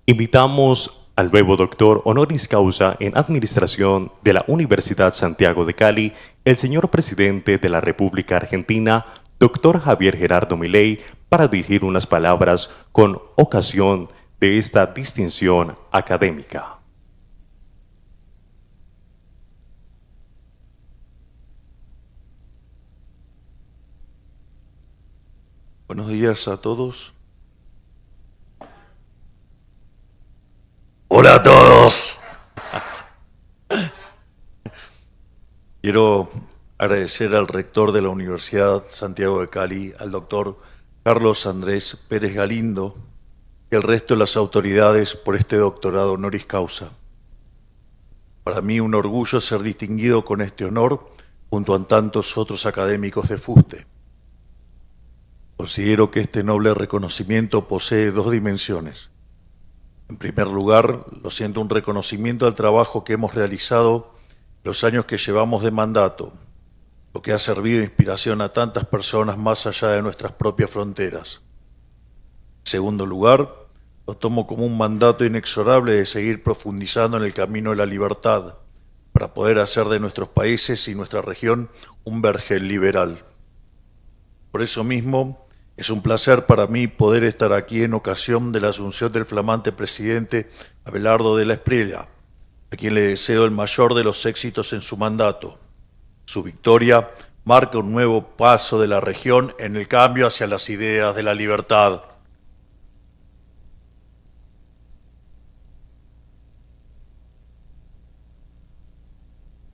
Invitamos al nuevo doctor honoris causa en Administración de la Universidad Santiago de Cali, el señor presidente de la República Argentina, doctor Javier Gerardo Milei, para dirigir unas palabras con ocasión de esta distinción académica. Buenos días a todos. Hola a todos. Quiero agradecer al rector de la Universidad Santiago de Cali, al doctor Carlos Andrés Pérez Galindo, y el resto de las autoridades por este doctorado honoris causa. Para mí un orgullo ser distinguido con este honor junto a tantos otros académicos de fuste. Considero que este noble reconocimiento posee dos dimensiones. En primer lugar, lo siento un reconocimiento al trabajo que hemos realizado los años que llevamos de mandato, lo que ha servido de inspiración a tantas personas más allá de nuestras propias fronteras. En segundo lugar, lo tomo como un mandato inexorable de seguir profundizando en el camino de la libertad, para poder hacer de nuestros países y nuestra región un vergel liberal. Por eso mismo, es un placer para mí poder estar aquí en ocasión de la asunción del flamante presidente Abelardo de la Espriella, a quien le deseo el mayor de los éxitos en su mandato. Su victoria marca un nuevo paso de la región en el cambio hacia las ideas de la libertad.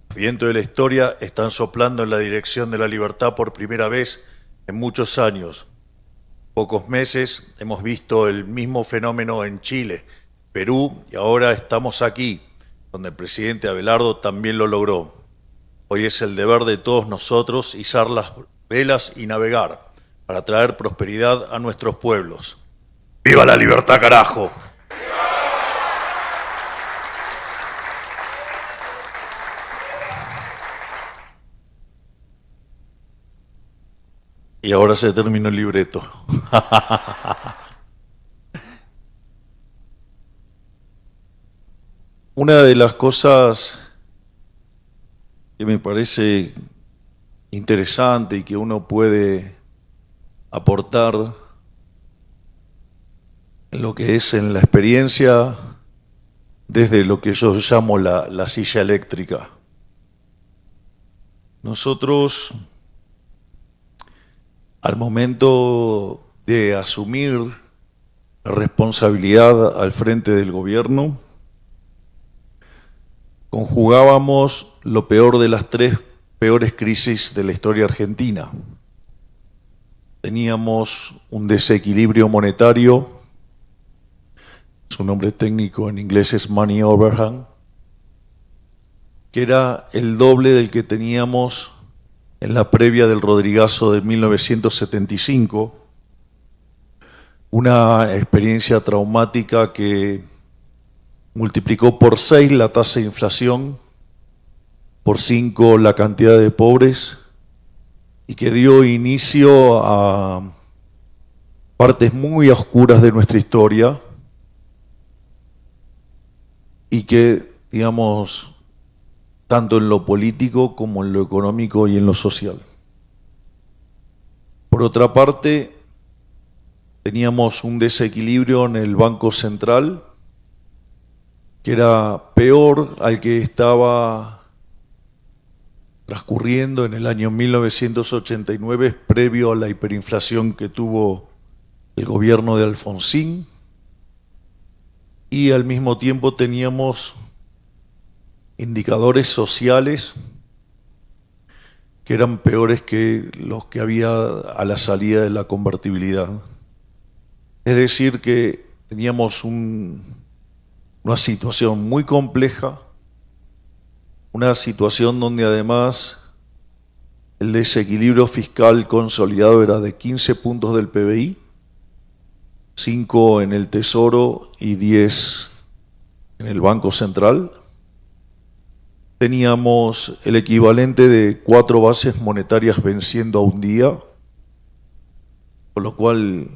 Los vientos de la historia están soplando en la dirección de la libertad por primera vez en muchos años. Pocos meses hemos visto el mismo fenómeno en Chile, Perú y ahora estamos aquí, donde el presidente Abelardo también lo logró. Hoy es el deber de todos nosotros izar las velas y navegar para traer prosperidad a nuestros pueblos. ¡Viva la libertad, carajo! Y ahora se terminó el libreto. Una de las cosas que me parece interesante y que uno puede aportar en lo que es en la experiencia desde lo que yo llamo la silla eléctrica. Nosotros, al momento de asumir la responsabilidad al frente del gobierno, conjugábamos lo peor de las tres peores crisis de la historia argentina. Teníamos un desequilibrio monetario, su nombre técnico en inglés es money overhang, que era el doble del que teníamos en la previa del Rodrigazo de 1975, una experiencia traumática que multiplicó por 6 la tasa de inflación, por 5 la cantidad de pobres y que dio inicio a partes muy oscuras de nuestra historia y que, digamos, tanto en lo político como en lo económico y en lo social. Por otra parte, teníamos un desequilibrio en el Banco Central que era peor al que estaba transcurriendo en el año 1989, previo a la hiperinflación que tuvo el gobierno de Alfonsín, y al mismo tiempo teníamos indicadores sociales que eran peores que los que había a la salida de la convertibilidad. Es decir, que teníamos una situación muy compleja, una situación donde además el desequilibrio fiscal consolidado era de 15 puntos del PBI, 5 en el Tesoro y 10 en el Banco Central. Teníamos el equivalente de 4 bases monetarias venciendo a un día, con lo cual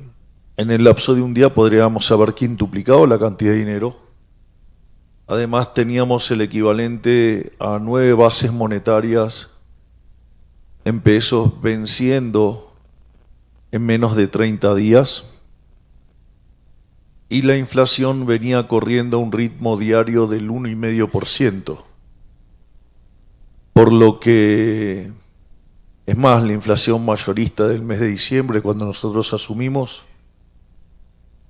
en el lapso de un día podríamos haber quintuplicado la cantidad de dinero. Además teníamos el equivalente a 9 bases monetarias en pesos venciendo en menos de 30 días. Y la inflación venía corriendo a un ritmo diario del 1,5%. Por lo que, es más, la inflación mayorista del mes de diciembre, cuando nosotros asumimos,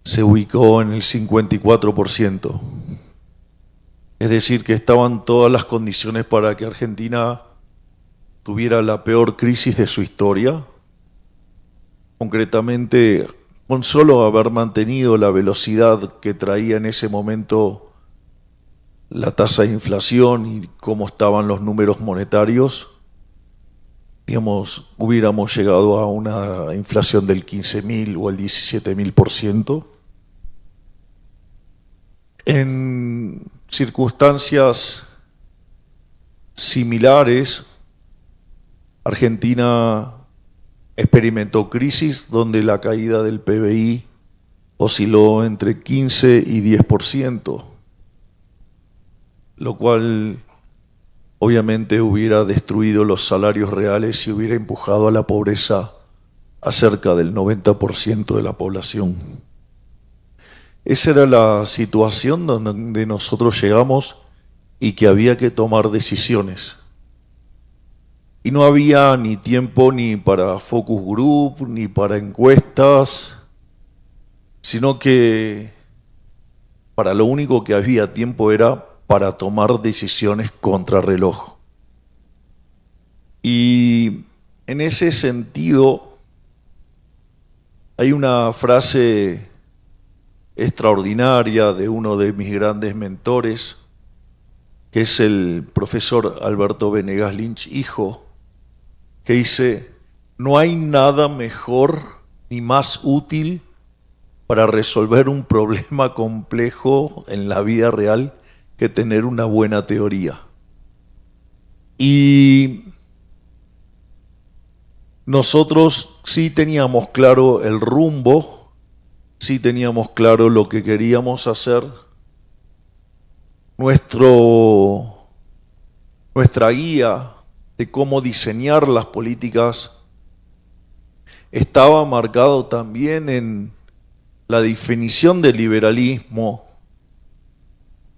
se ubicó en el 54%. Es decir, que estaban todas las condiciones para que Argentina tuviera la peor crisis de su historia. Concretamente, con solo haber mantenido la velocidad que traía en ese momento la tasa de inflación y cómo estaban los números monetarios, digamos, hubiéramos llegado a una inflación del 15.000 o el 17.000%. En circunstancias similares, Argentina experimentó crisis donde la caída del PBI osciló entre 15 y 10%, lo cual obviamente hubiera destruido los salarios reales y hubiera empujado a la pobreza a cerca del 90% de la población. Esa era la situación donde nosotros llegamos y que había que tomar decisiones. Y no había ni tiempo ni para focus group, ni para encuestas, sino que para lo único que había tiempo era para tomar decisiones contra reloj. Y en ese sentido hay una frase extraordinaria de uno de mis grandes mentores, que es el profesor Alberto Venegas Lynch, hijo, que dice: no hay nada mejor ni más útil para resolver un problema complejo en la vida real que tener una buena teoría. Y nosotros sí teníamos claro el rumbo, sí teníamos claro lo que queríamos hacer. Nuestra guía de cómo diseñar las políticas estaba marcado también en la definición del liberalismo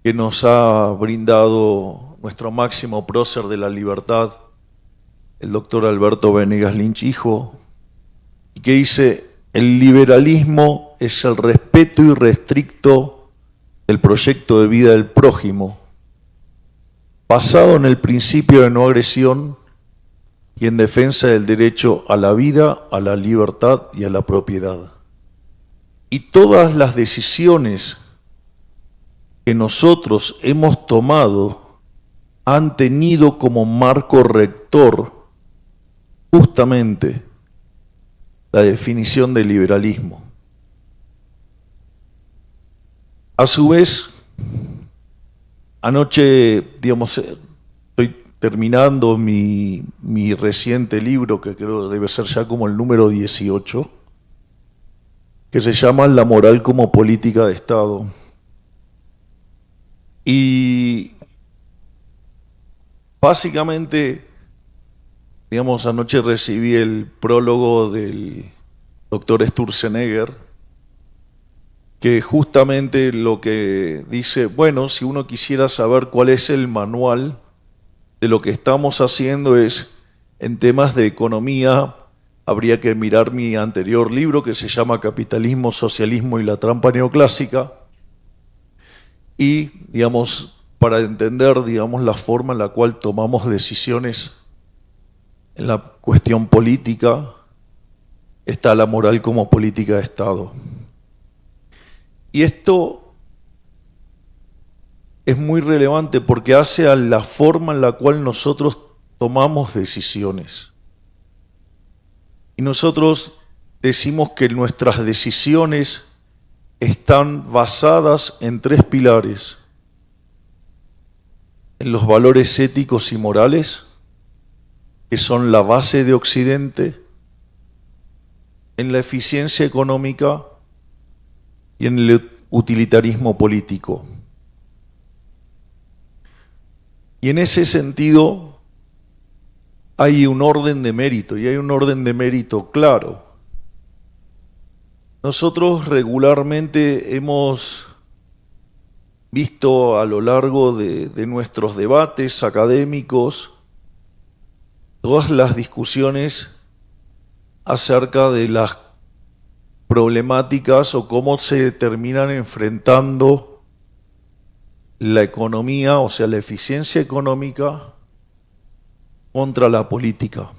que nos ha brindado nuestro máximo prócer de la libertad, el doctor Alberto Venegas Lynch, hijo, y que dice: el liberalismo es el respeto irrestricto del proyecto de vida del prójimo, basado en el principio de no agresión y en defensa del derecho a la vida, a la libertad y a la propiedad. Y todas las decisiones que nosotros hemos tomado han tenido como marco rector justamente la definición del liberalismo. A su vez, anoche, digamos, estoy terminando mi reciente libro, que creo debe ser ya como el número 18, que se llama La moral como política de Estado. Y básicamente, digamos, anoche recibí el prólogo del doctor Sturzenegger, que justamente lo que dice, bueno, si uno quisiera saber cuál es el manual de lo que estamos haciendo es, en temas de economía, habría que mirar mi anterior libro que se llama Capitalismo, Socialismo y la Trampa Neoclásica. Y, digamos, para entender, digamos, la forma en la cual tomamos decisiones en la cuestión política, está la moral como política de Estado. Y esto es muy relevante porque hace a la forma en la cual nosotros tomamos decisiones. Y nosotros decimos que nuestras decisiones están basadas en 3 pilares: en los valores éticos y morales, que son la base de Occidente, en la eficiencia económica y en el utilitarismo político. Y en ese sentido hay un orden de mérito, y hay un orden de mérito claro. Nosotros regularmente hemos visto a lo largo de nuestros debates académicos todas las discusiones acerca de las problemáticas o cómo se terminan enfrentando la economía, o sea, la eficiencia económica contra la política.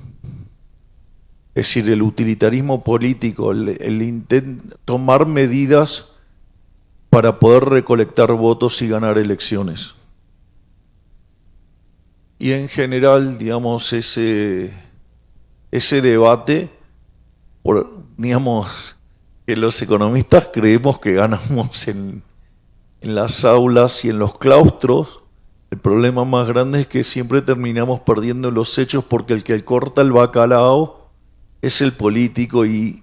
Es decir, el utilitarismo político, el intento tomar medidas para poder recolectar votos y ganar elecciones. Y en general, digamos, ese debate, digamos, que los economistas creemos que ganamos en las aulas y en los claustros. El problema más grande es que siempre terminamos perdiendo los hechos, porque el que corta el bacalao es el político, y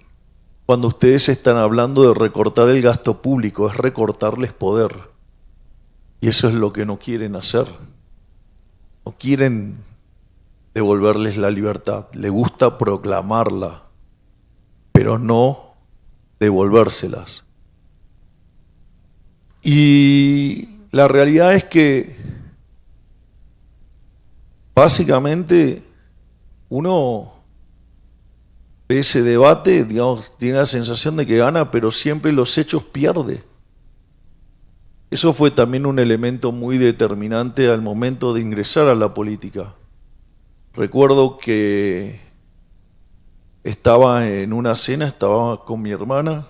cuando ustedes están hablando de recortar el gasto público, es recortarles poder. Y eso es lo que no quieren hacer. No quieren devolverles la libertad. Les gusta proclamarla, pero no devolvérselas. Y la realidad es que básicamente uno ve ese debate, digamos, tiene la sensación de que gana, pero siempre los hechos pierde. Eso fue también un elemento muy determinante al momento de ingresar a la política. Recuerdo que estaba en una cena, estaba con mi hermana,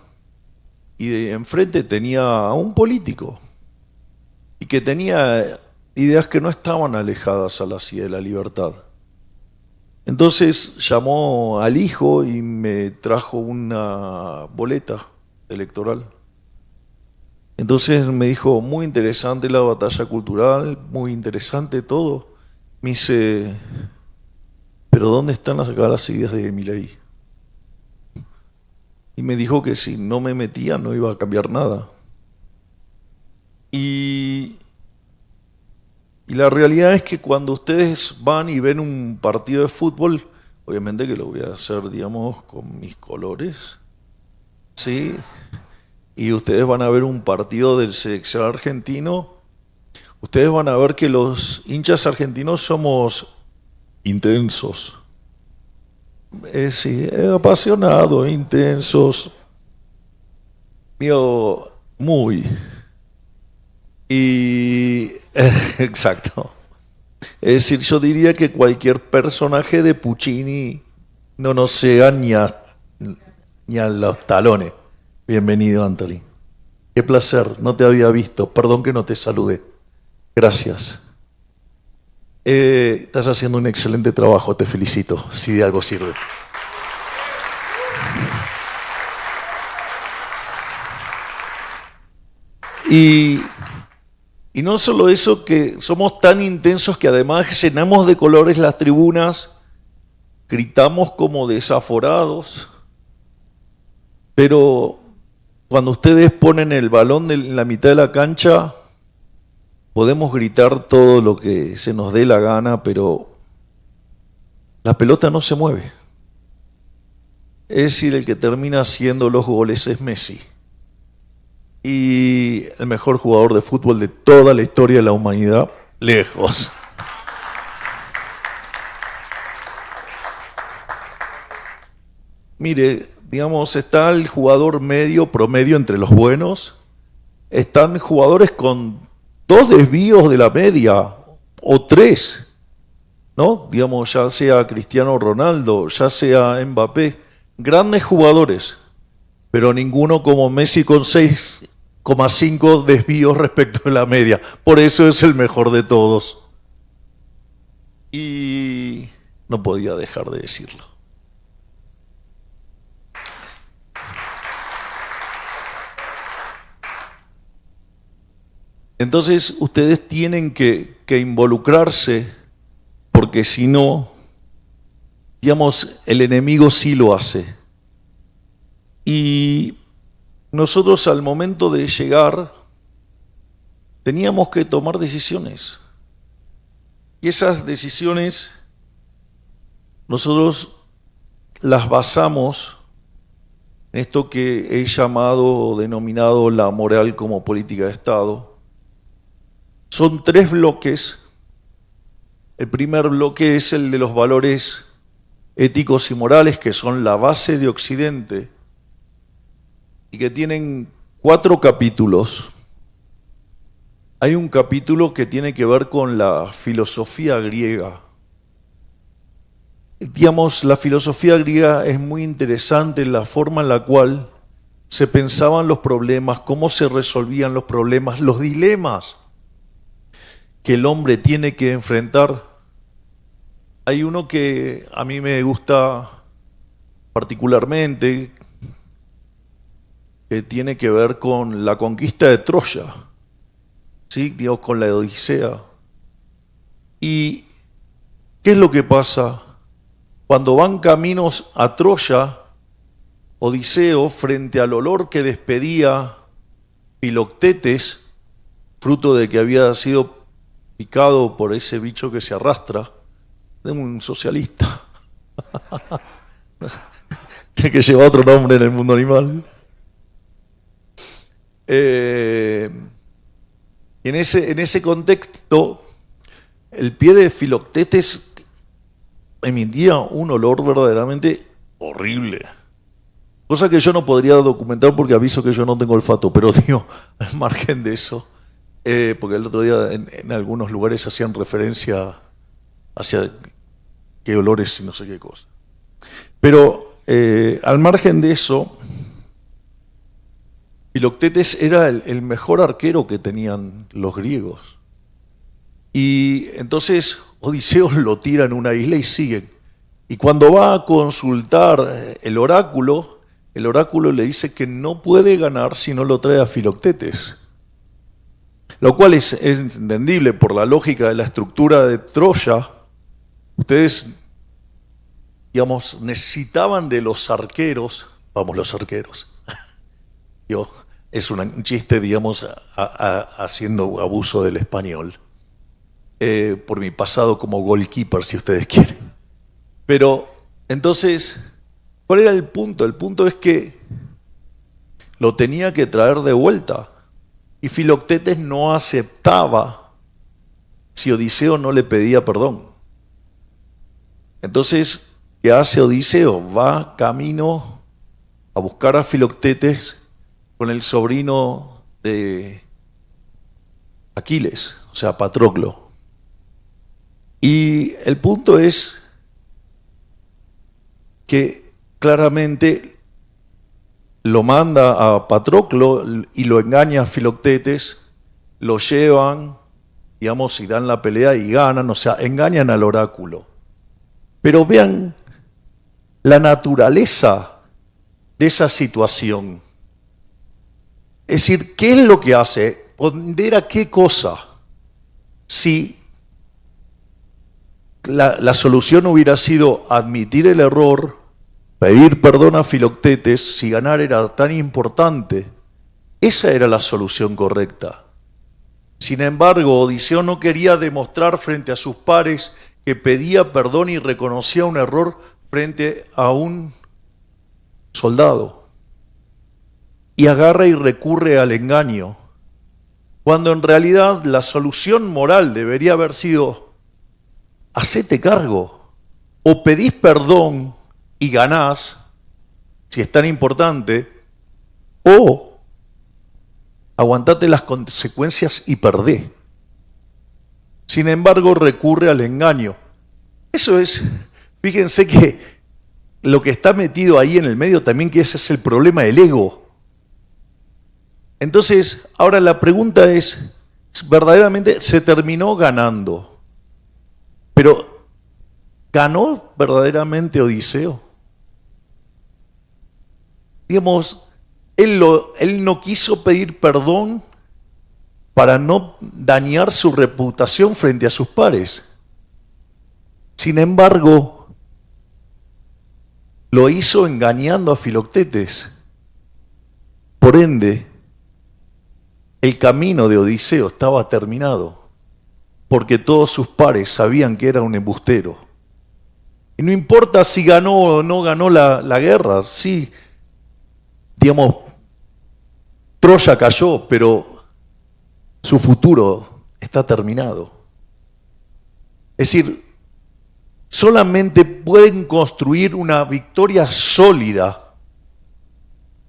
y de enfrente tenía a un político, y que tenía ideas que no estaban alejadas a las ideas de la libertad. Entonces llamó al hijo y me trajo una boleta electoral. Entonces me dijo, muy interesante la batalla cultural, muy interesante todo. Me dice, pero ¿dónde están acá las ideas de Milei? Y me dijo que si no me metía no iba a cambiar nada. Y la realidad es que cuando ustedes van y ven un partido de fútbol, obviamente que lo voy a hacer, digamos, con mis colores, ¿sí? Y ustedes van a ver un partido del seleccionado argentino, ustedes van a ver que los hinchas argentinos somos intensos. Sí, apasionados, intensos, muy. Y exacto. Es decir, yo diría que cualquier personaje de Puccini no nos llega ni a los talones. Bienvenido, Anthony. Qué placer, no te había visto. Perdón que no te saludé. Gracias. Estás haciendo un excelente trabajo, te felicito, si de algo sirve. Y no solo eso, que somos tan intensos que además llenamos de colores las tribunas, gritamos como desaforados, pero cuando ustedes ponen el balón en la mitad de la cancha, podemos gritar todo lo que se nos dé la gana, pero la pelota no se mueve. Es decir, el que termina haciendo los goles es Messi. Y el mejor jugador de fútbol de toda la historia de la humanidad, lejos. Mire, digamos, está el jugador medio, promedio entre los buenos. Están jugadores con 2 desvíos de la media, o 3, ¿no? Digamos, ya sea Cristiano Ronaldo, ya sea Mbappé. Grandes jugadores, pero ninguno como Messi con 6,5 desvíos respecto de la media. Por eso es el mejor de todos. Y no podía dejar de decirlo. Entonces ustedes tienen que involucrarse, porque si no, digamos, el enemigo sí lo hace. Y nosotros al momento de llegar teníamos que tomar decisiones. Y esas decisiones nosotros las basamos en esto que he llamado o denominado la moral como política de Estado. Son 3 bloques. El primer bloque es el de los valores éticos y morales, que son la base de Occidente y que tienen 4 capítulos. Hay un capítulo que tiene que ver con la filosofía griega. Digamos, la filosofía griega es muy interesante en la forma en la cual se pensaban los problemas, cómo se resolvían los problemas, los dilemas que el hombre tiene que enfrentar. Hay uno que a mí me gusta particularmente, que tiene que ver con la conquista de Troya, ¿sí? Digo, con la Odisea. ¿Y qué es lo que pasa? Cuando van caminos a Troya, Odiseo, frente al olor que despedía Filoctetes, fruto de que había sido picado por ese bicho que se arrastra, de un socialista, que lleva otro nombre en el mundo animal. En ese contexto, el pie de Filoctetes emitía un olor verdaderamente horrible. Cosa que yo no podría documentar porque aviso que yo no tengo olfato, pero digo, al margen de eso, porque el otro día en algunos lugares hacían referencia hacia qué olores y no sé qué cosa. Pero al margen de eso, Filoctetes era el mejor arquero que tenían los griegos. Y entonces Odiseo lo tira en una isla y siguen. Y cuando va a consultar el oráculo le dice que no puede ganar si no lo trae a Filoctetes. Lo cual es entendible por la lógica de la estructura de Troya. Ustedes, digamos, necesitaban de los arqueros, vamos los arqueros. Es un chiste, digamos, haciendo abuso del español. Por mi pasado como goalkeeper, si ustedes quieren. Pero, entonces, ¿cuál era el punto? El punto es que lo tenía que traer de vuelta. Y Filoctetes no aceptaba si Odiseo no le pedía perdón. Entonces, ¿qué hace Odiseo? Va camino a buscar a Filoctetes con el sobrino de Aquiles, o sea, Patroclo. Y el punto es que claramente lo manda a Patroclo y lo engaña a Filoctetes, lo llevan, digamos, y dan la pelea y ganan, o sea, engañan al oráculo. Pero vean la naturaleza de esa situación. Es decir, ¿qué es lo que hace? Pondera qué cosa. Si la solución hubiera sido admitir el error, pedir perdón a Filoctetes, si ganar era tan importante, esa era la solución correcta. Sin embargo, Odiseo no quería demostrar frente a sus pares que pedía perdón y reconocía un error frente a un soldado. Y agarra y recurre al engaño, cuando en realidad la solución moral debería haber sido: hacete cargo, o pedís perdón y ganás, si es tan importante, o aguantate las consecuencias y perdé. Sin embargo, recurre al engaño. Eso es, fíjense que lo que está metido ahí en el medio también, que ese es el problema del ego. Entonces, ahora la pregunta es, verdaderamente se terminó ganando. Pero, ¿ganó verdaderamente Odiseo? Digamos, él no quiso pedir perdón para no dañar su reputación frente a sus pares. Sin embargo, lo hizo engañando a Filoctetes. por ende, el camino de Odiseo estaba terminado, porque todos sus pares sabían que era un embustero. Y no importa si ganó o no ganó la guerra, sí, digamos, Troya cayó, pero su futuro está terminado. Es decir, solamente pueden construir una victoria sólida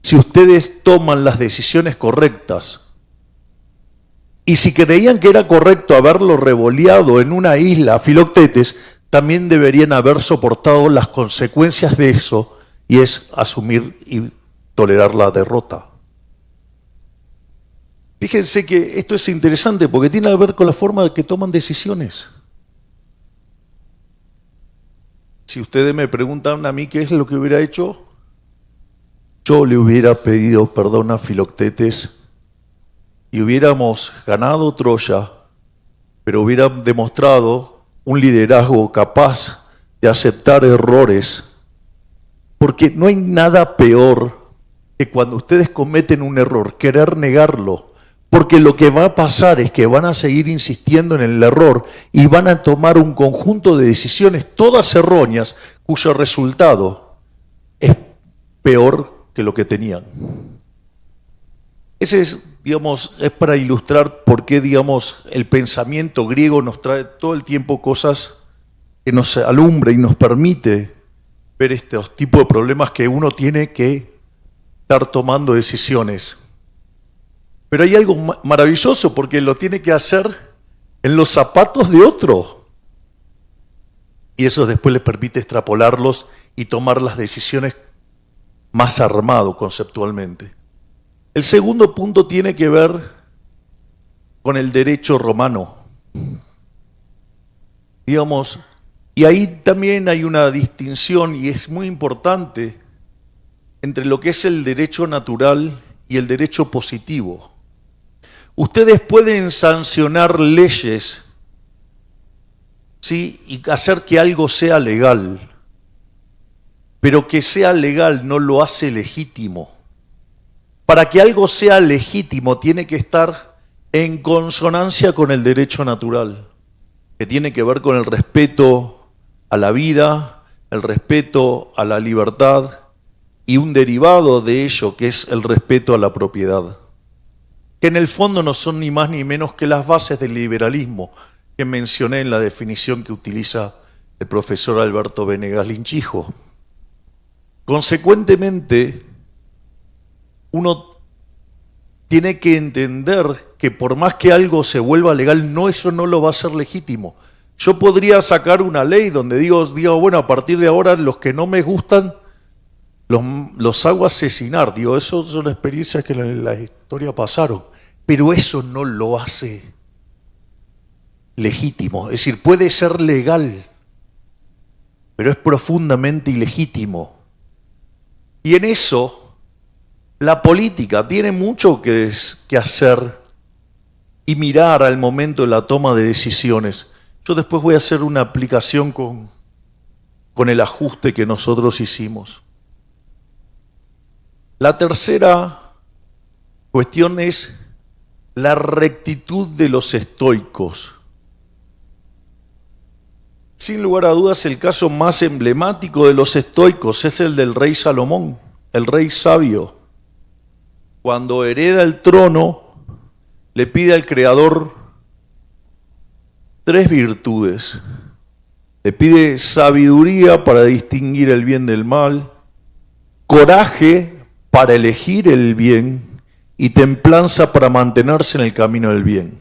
si ustedes toman las decisiones correctas. Y si creían que era correcto haberlo revoleado en una isla a Filoctetes, también deberían haber soportado las consecuencias de eso, y es asumir y tolerar la derrota. Fíjense que esto es interesante porque tiene que ver con la forma de que toman decisiones. Si ustedes me preguntan a mí qué es lo que hubiera hecho, yo le hubiera pedido perdón a Filoctetes y hubiéramos ganado Troya, pero hubiera demostrado un liderazgo capaz de aceptar errores, porque no hay nada peor que cuando ustedes cometen un error, querer negarlo, porque lo que va a pasar es que van a seguir insistiendo en el error y van a tomar un conjunto de decisiones todas erróneas cuyo resultado es peor que lo que tenían. Ese es, digamos, es para ilustrar por qué, digamos, el pensamiento griego nos trae todo el tiempo cosas que nos alumbra y nos permite ver estos tipos de problemas que uno tiene que estar tomando decisiones. Pero hay algo maravilloso porque lo tiene que hacer en los zapatos de otro. Y eso después le permite extrapolarlos y tomar las decisiones más armado conceptualmente. El segundo punto tiene que ver con el derecho romano. Digamos, y ahí también hay una distinción y es muy importante entre lo que es el derecho natural y el derecho positivo. Ustedes pueden sancionar leyes, ¿sí?, y hacer que algo sea legal, pero que sea legal no lo hace legítimo. Para que algo sea legítimo tiene que estar en consonancia con el derecho natural, que tiene que ver con el respeto a la vida, el respeto a la libertad y un derivado de ello que es el respeto a la propiedad, que en el fondo no son ni más ni menos que las bases del liberalismo que mencioné en la definición que utiliza el profesor Alberto Venegas Linchijo. Consecuentemente, uno tiene que entender que por más que algo se vuelva legal, eso no lo va a hacer legítimo. Yo podría sacar una ley donde digo, bueno, a partir de ahora los que no me gustan los hago asesinar. Digo, eso son experiencias que en la historia pasaron, pero eso no lo hace legítimo. Es decir, puede ser legal, pero es profundamente ilegítimo. Y en eso, la política tiene mucho que hacer y mirar al momento de la toma de decisiones. Yo después voy a hacer una aplicación con el ajuste que nosotros hicimos. La tercera cuestión es la rectitud de los estoicos. Sin lugar a dudas, el caso más emblemático de los estoicos es el del rey Salomón, el rey sabio. Cuando hereda el trono, le pide al Creador 3 virtudes. Le pide sabiduría para distinguir el bien del mal, coraje para elegir el bien y templanza para mantenerse en el camino del bien.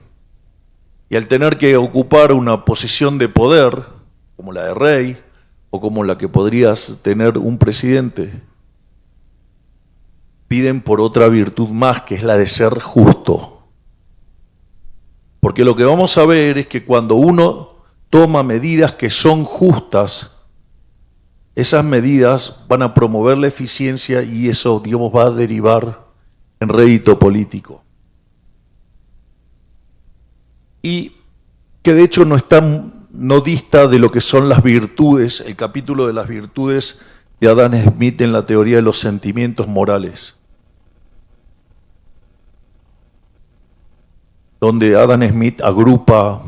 Y al tener que ocupar una posición de poder, como la de rey o como la que podrías tener un presidente, piden por otra virtud más, que es la de ser justo. Porque lo que vamos a ver es que cuando uno toma medidas que son justas, esas medidas van a promover la eficiencia y eso, digamos, va a derivar en rédito político. Y que de hecho no dista de lo que son las virtudes, el capítulo de las virtudes de Adam Smith en la teoría de los sentimientos morales. donde Adam Smith agrupa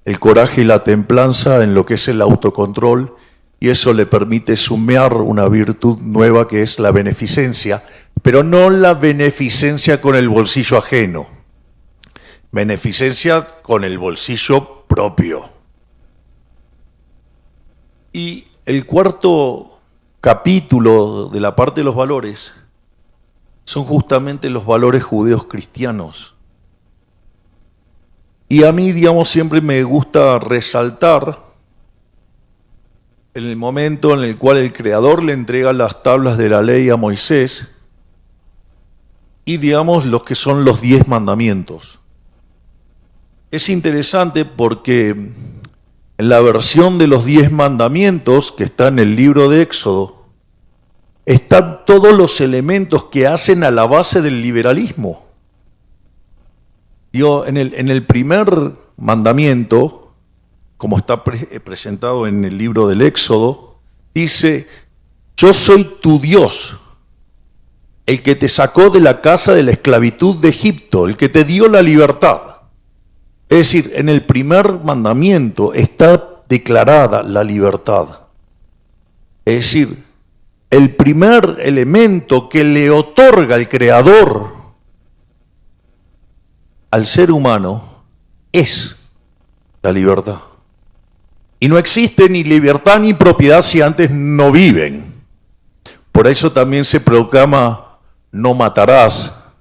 el coraje y la templanza en lo que es el autocontrol, y eso le permite sumear una virtud nueva que es la beneficencia, pero no la beneficencia con el bolsillo ajeno, beneficencia con el bolsillo propio. Y el cuarto capítulo de la parte de los valores son justamente los valores judeos cristianos. Y a mí, digamos, siempre me gusta resaltar en el momento en el cual el Creador le entrega las tablas de la ley a Moisés y, digamos, los que son los 10 mandamientos. Es interesante porque en la versión de los 10 mandamientos que está en el libro de Éxodo están todos los elementos que hacen a la base del liberalismo. En el primer mandamiento, como está presentado en el libro del Éxodo, dice: yo soy tu Dios, el que te sacó de la casa de la esclavitud de Egipto, el que te dio la libertad. Es decir, en el primer mandamiento está declarada la libertad. Es decir, el primer elemento que le otorga el Creador al ser humano es la libertad. Y no existe ni libertad ni propiedad si antes no viven. Por eso también se proclama no matarás,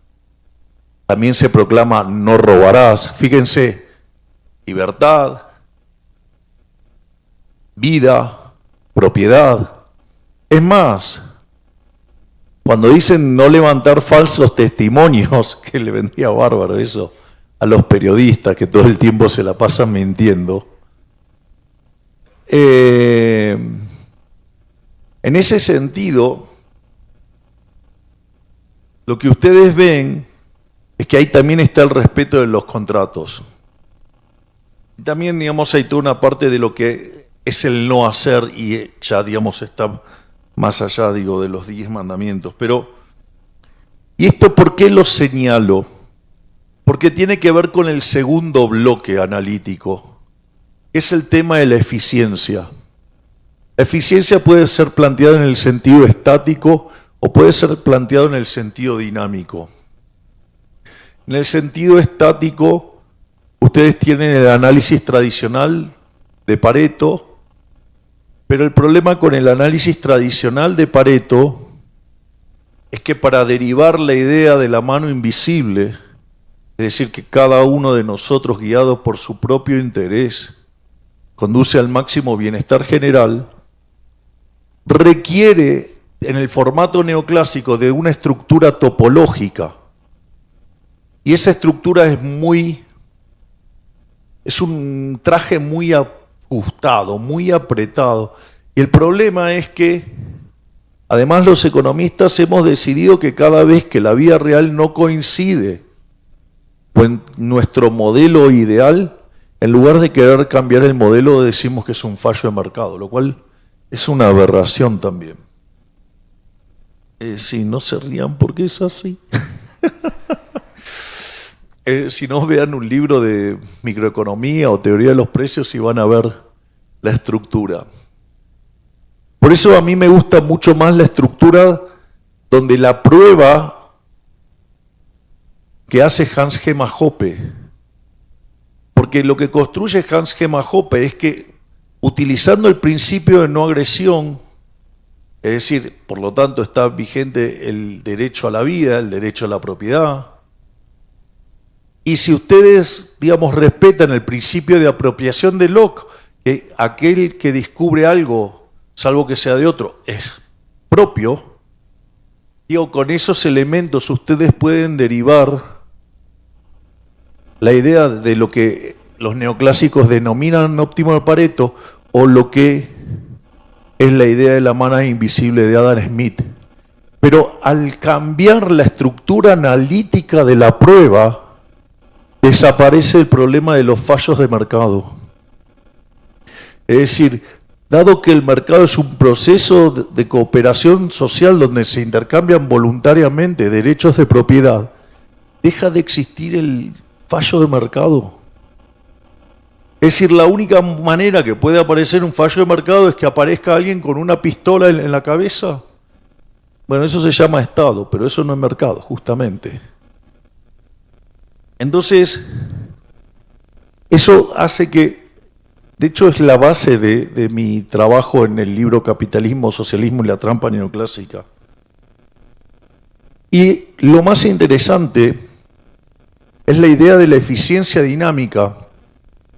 también se proclama no robarás. Fíjense, libertad, vida, propiedad. Es más, cuando dicen no levantar falsos testimonios, que le vendría bárbaro eso a los periodistas que todo el tiempo se la pasan mintiendo. En ese sentido, lo que ustedes ven es que ahí también está el respeto de los contratos. Y también, digamos, hay toda una parte de lo que es el no hacer y ya, digamos, está más allá, digo, de los 10 mandamientos. Pero, ¿y esto por qué lo señalo? Porque tiene que ver con el segundo bloque analítico, que es el tema de la eficiencia. La eficiencia puede ser planteada en el sentido estático o puede ser planteado en el sentido dinámico. En el sentido estático, ustedes tienen el análisis tradicional de Pareto, pero el problema con el análisis tradicional de Pareto es que para derivar la idea de la mano invisible, es decir, que cada uno de nosotros, guiados por su propio interés, conduce al máximo bienestar general, requiere en el formato neoclásico de una estructura topológica. Y esa estructura es un traje muy ajustado, muy apretado. Y el problema es que, además, los economistas hemos decidido que cada vez que la vida real no coincide con nuestro modelo ideal, en lugar de querer cambiar el modelo, decimos que es un fallo de mercado, lo cual es una aberración también. Si no se rían porque es así. Si no, vean un libro de microeconomía o teoría de los precios y van a ver la estructura. Por eso a mí me gusta mucho más la estructura donde la prueba que hace Hans-Gemma Hoppe, porque lo que construye Hans-Gemma Hoppe es que, utilizando el principio de no agresión, es decir, por lo tanto está vigente el derecho a la vida, el derecho a la propiedad, y si ustedes, digamos, respetan el principio de apropiación de Locke, que aquel que descubre algo, salvo que sea de otro, es propio, digo, con esos elementos ustedes pueden derivar la idea de lo que los neoclásicos denominan óptimo de Pareto, o lo que es la idea de la mano invisible de Adam Smith. Pero al cambiar la estructura analítica de la prueba, desaparece el problema de los fallos de mercado. Es decir, dado que el mercado es un proceso de cooperación social donde se intercambian voluntariamente derechos de propiedad, deja de existir el fallo de mercado. Es decir, la única manera que puede aparecer un fallo de mercado es que aparezca alguien con una pistola en la cabeza. Bueno, eso se llama Estado, pero eso no es mercado, justamente. Entonces, eso hace que, de hecho es la base de mi trabajo en el libro Capitalismo, Socialismo y la Trampa Neoclásica. Y lo más interesante es la idea de la eficiencia dinámica.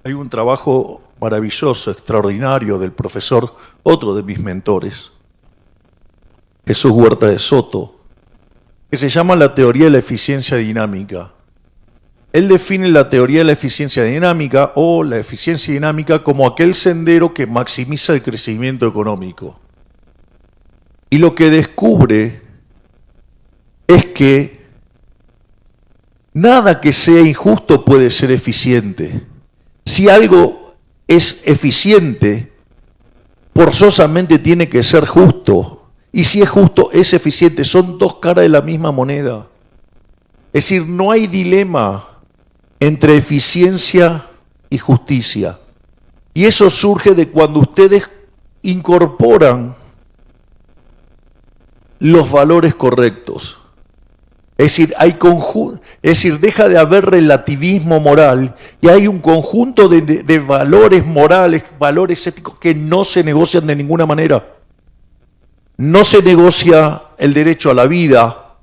Hay un trabajo maravilloso, extraordinario del profesor, otro de mis mentores, Jesús Huerta de Soto, que se llama la teoría de la eficiencia dinámica. Él define la teoría de la eficiencia dinámica o la eficiencia dinámica como aquel sendero que maximiza el crecimiento económico. Y lo que descubre es que nada que sea injusto puede ser eficiente. Si algo es eficiente, forzosamente tiene que ser justo. Y si es justo, es eficiente. Son dos caras de la misma moneda. Es decir, no hay dilema entre eficiencia y justicia. Y eso surge de cuando ustedes incorporan los valores correctos. Es decir, deja de haber relativismo moral y hay un conjunto de valores morales, valores éticos que no se negocian de ninguna manera. No se negocia el derecho a la vida,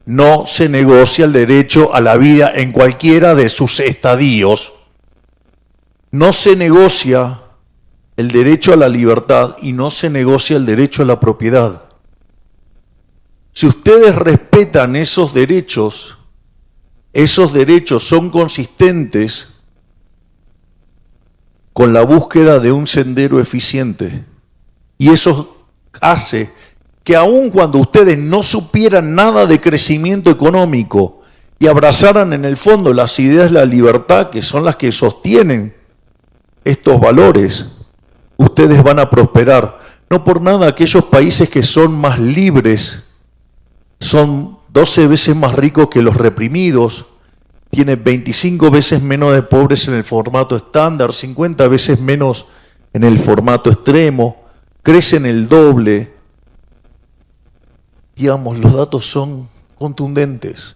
no se negocia el derecho a la vida en cualquiera de sus estadios. No se negocia el derecho a la libertad y no se negocia el derecho a la propiedad. Si ustedes respetan esos derechos son consistentes con la búsqueda de un sendero eficiente. Y eso hace que aun cuando ustedes no supieran nada de crecimiento económico y abrazaran en el fondo las ideas de la libertad, que son las que sostienen estos valores, ustedes van a prosperar. No por nada aquellos países que son más libres son 12 veces más ricos que los reprimidos, tienen 25 veces menos de pobres en el formato estándar, 50 veces menos en el formato extremo, crecen el doble. Digamos, los datos son contundentes.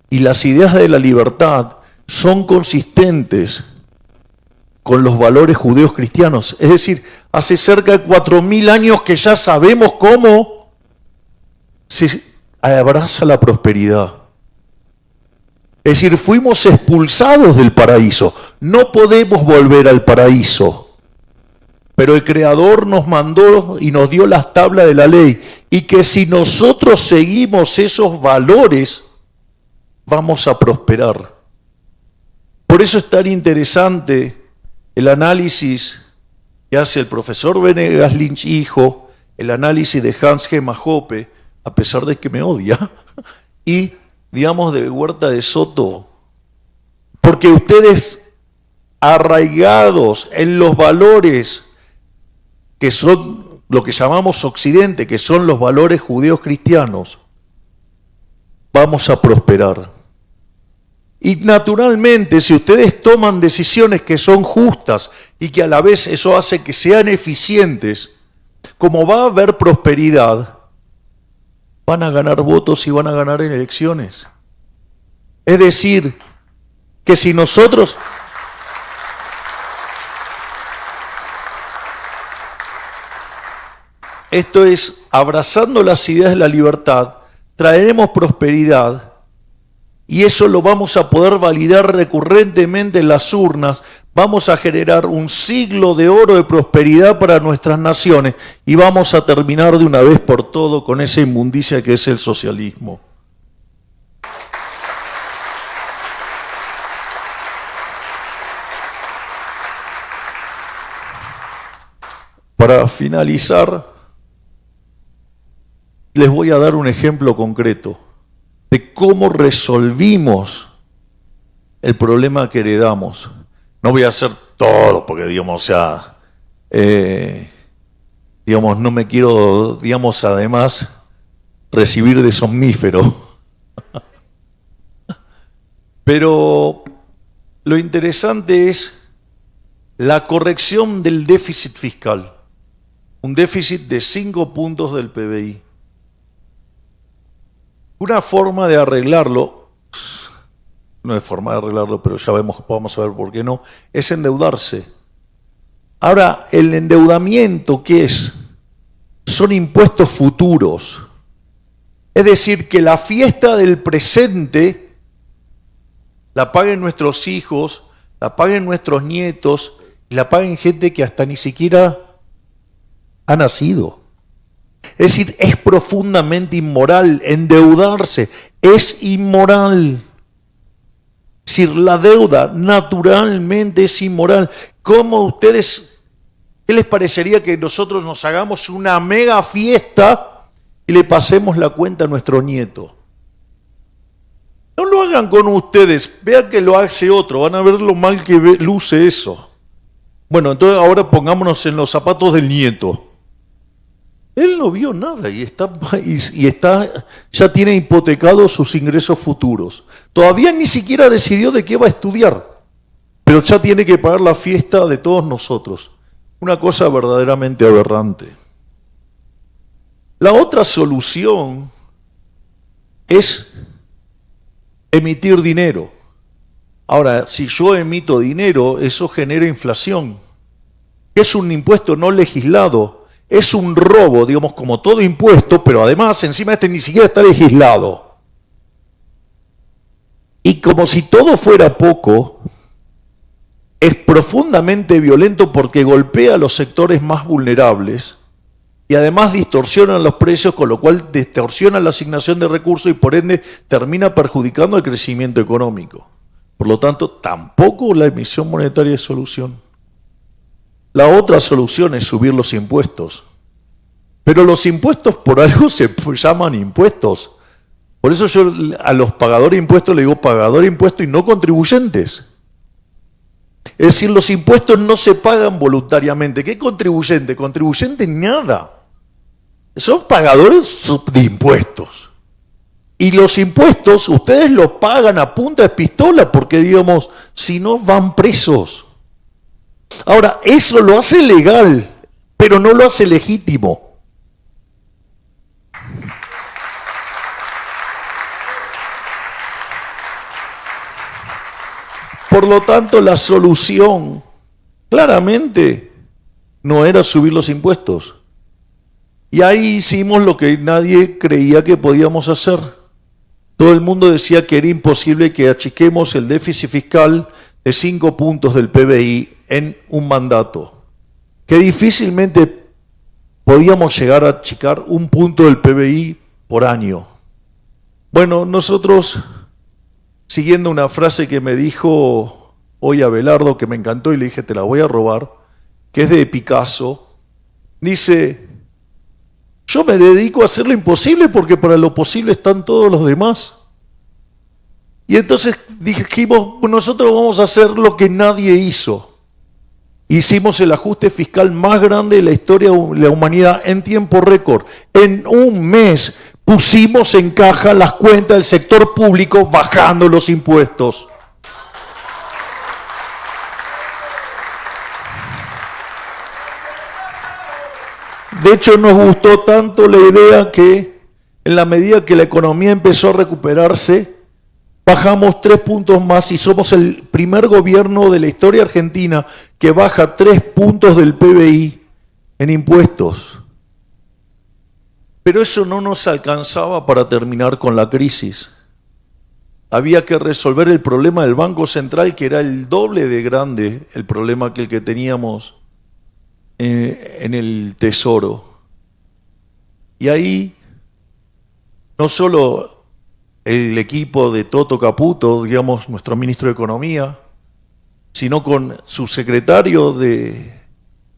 Y las ideas de la libertad son consistentes con los valores judeos cristianos. Es decir, hace cerca de 4.000 años que ya sabemos cómo se abraza la prosperidad. Es decir, fuimos expulsados del paraíso. No podemos volver al paraíso. Pero el Creador nos mandó y nos dio las tablas de la ley. Y que si nosotros seguimos esos valores, vamos a prosperar. Por eso es tan interesante el análisis que hace el profesor Venegas Lynch hijo, el análisis de Hans G. Majope, a pesar de que me odia, y, digamos, de Huerta de Soto, porque ustedes, arraigados en los valores que son lo que llamamos Occidente, que son los valores judeos cristianos, vamos a prosperar. Y naturalmente, si ustedes toman decisiones que son justas y que a la vez eso hace que sean eficientes, como va a haber prosperidad, van a ganar votos y van a ganar elecciones. Es decir, que si nosotros... Esto es, abrazando las ideas de la libertad, traeremos prosperidad y eso lo vamos a poder validar recurrentemente en las urnas. Vamos a generar un siglo de oro de prosperidad para nuestras naciones y vamos a terminar de una vez por todo con esa inmundicia que es el socialismo. Para finalizar, les voy a dar un ejemplo concreto de cómo resolvimos el problema que heredamos. No voy a hacer todo porque, digamos, o sea, digamos, no me quiero, digamos, además recibir de somnífero. Pero lo interesante es la corrección del déficit fiscal. Un déficit de 5 puntos del PBI. Una forma de arreglarlo, no es forma de arreglarlo, pero ya vamos a ver por qué no, es endeudarse. Ahora, el endeudamiento, ¿qué es? Son impuestos futuros. Es decir, que la fiesta del presente la paguen nuestros hijos, la paguen nuestros nietos, y la paguen gente que hasta ni siquiera ha nacido. Es decir, es profundamente inmoral endeudarse, es inmoral. Es decir, la deuda naturalmente es inmoral. ¿Cómo ustedes, qué les parecería que nosotros nos hagamos una mega fiesta y le pasemos la cuenta a nuestro nieto? No lo hagan con ustedes, vean que lo hace otro, van a ver lo mal que luce eso. Bueno, entonces ahora pongámonos en los zapatos del nieto. Él no vio nada y ya tiene hipotecados sus ingresos futuros. Todavía ni siquiera decidió de qué va a estudiar, pero ya tiene que pagar la fiesta de todos nosotros. Una cosa verdaderamente aberrante. La otra solución es emitir dinero. Ahora, si yo emito dinero, eso genera inflación. Es un impuesto no legislado. Es un robo, digamos, como todo impuesto, pero además encima ni siquiera está legislado. Y como si todo fuera poco, es profundamente violento porque golpea a los sectores más vulnerables y además distorsiona los precios, con lo cual distorsiona la asignación de recursos y por ende termina perjudicando el crecimiento económico. Por lo tanto, tampoco la emisión monetaria es solución. La otra solución es subir los impuestos. Pero los impuestos por algo se llaman impuestos. Por eso yo a los pagadores de impuestos le digo pagador de impuestos y no contribuyentes. Es decir, los impuestos no se pagan voluntariamente. ¿Qué contribuyente? Contribuyente nada. Son pagadores de impuestos. Y los impuestos ustedes los pagan a punta de pistola porque, digamos, si no van presos. Ahora, eso lo hace legal, pero no lo hace legítimo. Por lo tanto, la solución claramente no era subir los impuestos. Y ahí hicimos lo que nadie creía que podíamos hacer. Todo el mundo decía que era imposible que achiquemos el déficit fiscal de 5 puntos del PBI en un mandato, que difícilmente podíamos llegar a achicar 1 punto del PBI por año. Bueno, nosotros, siguiendo una frase que me dijo hoy Abelardo, que me encantó y le dije, te la voy a robar, que es de Picasso, dice, yo me dedico a hacer lo imposible porque para lo posible están todos los demás. Y entonces dijimos, nosotros vamos a hacer lo que nadie hizo. Hicimos el ajuste fiscal más grande de la historia de la humanidad en tiempo récord. En un mes pusimos en caja las cuentas del sector público bajando los impuestos. De hecho, nos gustó tanto la idea que en la medida que la economía empezó a recuperarse, bajamos 3 puntos más y somos el primer gobierno de la historia argentina que baja 3 puntos del PBI en impuestos. Pero eso no nos alcanzaba para terminar con la crisis. Había que resolver el problema del Banco Central, que era el doble de grande el problema que el que teníamos en el Tesoro. Y ahí no solo el equipo de Toto Caputo, digamos, nuestro ministro de Economía, sino con su secretario de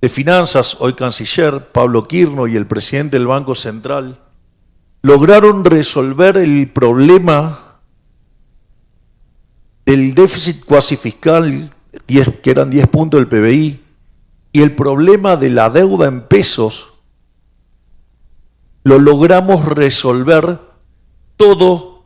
Finanzas, hoy canciller, Pablo Quirno, y el presidente del Banco Central, lograron resolver el problema del déficit cuasi fiscal, que eran 10 puntos del PBI, y el problema de la deuda en pesos, lo logramos resolver todo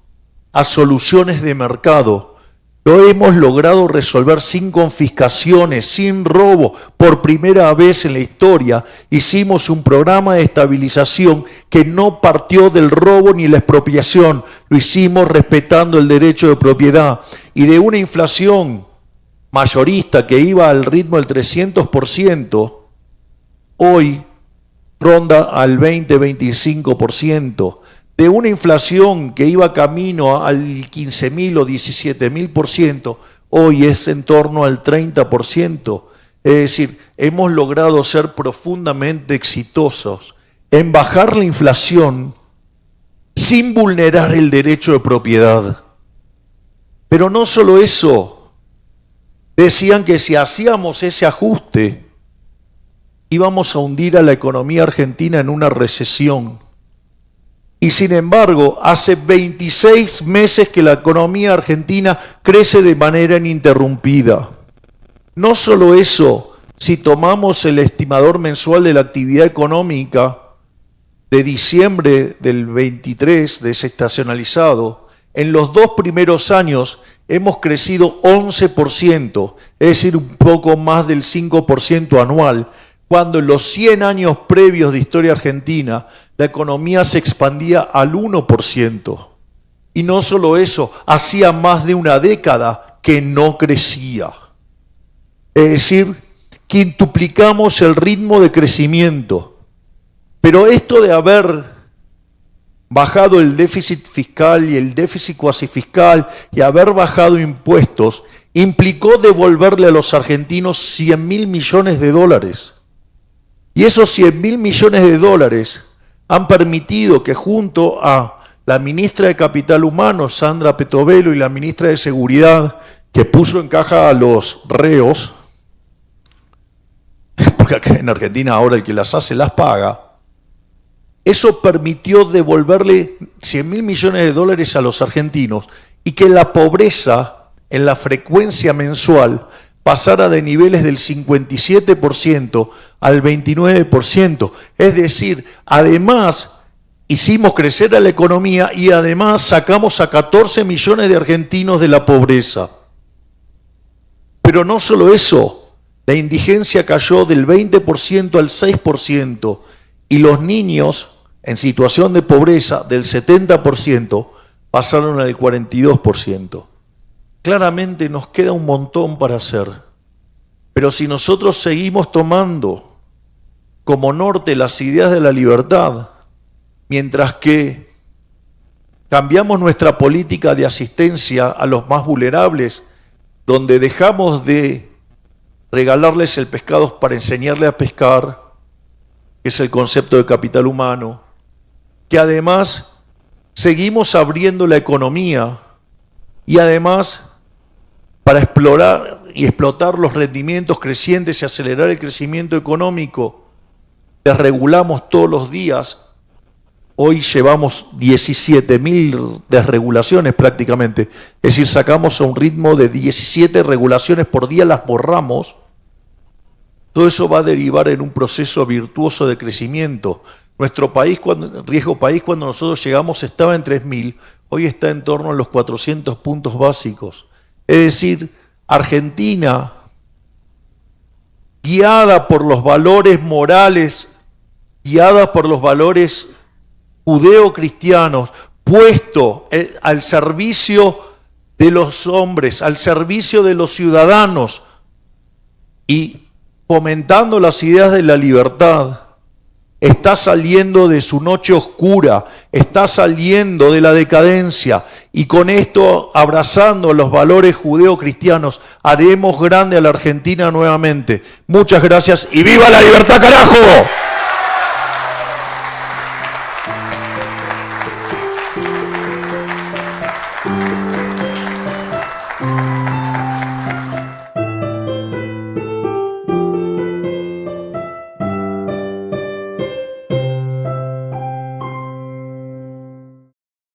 a soluciones de mercado, Lo hemos logrado resolver sin confiscaciones, sin robo. Por primera vez en la historia hicimos un programa de estabilización que no partió del robo ni la expropiación. Lo hicimos respetando el derecho de propiedad. Y de una inflación mayorista que iba al ritmo del 300%, hoy ronda al 20-25%. De una inflación que iba camino al 15.000 o 17.000%, hoy es en torno al 30%. Es decir, hemos logrado ser profundamente exitosos en bajar la inflación sin vulnerar el derecho de propiedad. Pero no solo eso, decían que si hacíamos ese ajuste, íbamos a hundir a la economía argentina en una recesión. Y sin embargo, hace 26 meses que la economía argentina crece de manera ininterrumpida. No solo eso, si tomamos el estimador mensual de la actividad económica de diciembre del 23, desestacionalizado, en los 2 primeros años hemos crecido 11%, es decir, un poco más del 5% anual, cuando en los 100 años previos de historia argentina la economía se expandía al 1%. Y no solo eso, hacía más de una década que no crecía. Es decir, quintuplicamos el ritmo de crecimiento. Pero esto de haber bajado el déficit fiscal y el déficit cuasi fiscal y haber bajado impuestos, implicó devolverle a los argentinos 100.000 millones de dólares. Y esos 100.000 millones de dólares han permitido que junto a la ministra de Capital Humano, Sandra Petovelo, y la ministra de Seguridad, que puso en caja a los reos, porque acá en Argentina ahora el que las hace las paga, eso permitió devolverle 100.000 millones de dólares a los argentinos y que la pobreza en la frecuencia mensual pasara de niveles del 57% al 29%. Es decir, además hicimos crecer a la economía y además sacamos a 14 millones de argentinos de la pobreza. Pero no solo eso, la indigencia cayó del 20% al 6% y los niños en situación de pobreza del 70% pasaron al 42%. Claramente nos queda un montón para hacer, pero si nosotros seguimos tomando como norte las ideas de la libertad, mientras que cambiamos nuestra política de asistencia a los más vulnerables, donde dejamos de regalarles el pescado para enseñarles a pescar, que es el concepto de capital humano, que además seguimos abriendo la economía y además para explorar y explotar los rendimientos crecientes y acelerar el crecimiento económico, desregulamos todos los días. Hoy llevamos 17.000 desregulaciones prácticamente, es decir, sacamos a un ritmo de 17 regulaciones por día, las borramos. Todo eso va a derivar en un proceso virtuoso de crecimiento. Nuestro país, riesgo país, cuando nosotros llegamos estaba en 3.000, hoy está en torno a los 400 puntos básicos. Es decir, Argentina, guiada por los valores morales, guiada por los valores judeocristianos, puesto al servicio de los hombres, al servicio de los ciudadanos y fomentando las ideas de la libertad, está saliendo de su noche oscura, está saliendo de la decadencia y con esto, abrazando los valores judeocristianos, haremos grande a la Argentina nuevamente. Muchas gracias y ¡viva la libertad, carajo!